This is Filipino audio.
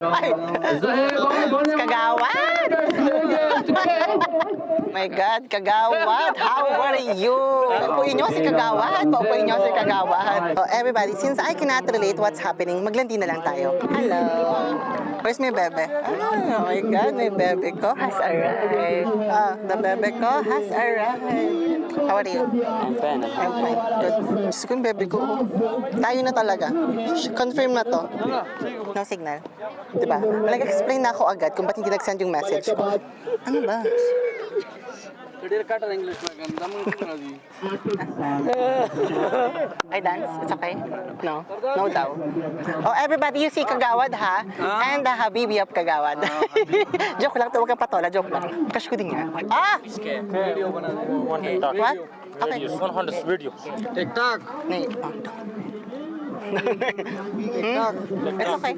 Ay, kagawad! My God, kagawad! How are you? Paupuin niyo si kagawad! Paupuin niyo si kagawad! So everybody, since I cannot relate what's happening, maglandi na lang tayo. Hello! Where's my bebe? Oh my God, my bebe ko has arrived. The bebe ko has arrived. How are you? I'm fine. I'm fine. Good. Diyos ko yung bebe ko. Tayo na talaga. Confirm na to. No signal. Diba? Nag-explain na ako agad kung ba't hindi nag-send yung message ko. Ano ba? I dance? It's okay? No? No daw. Oh, everybody, you see Kagawad, ha? And the Habibi of Kagawad. Joke lang, huwag kang patola. Joke lang. Crush ko din yan. Ah! What? Okay. 100 videos. TikTok. Wait. TikTok. It's okay.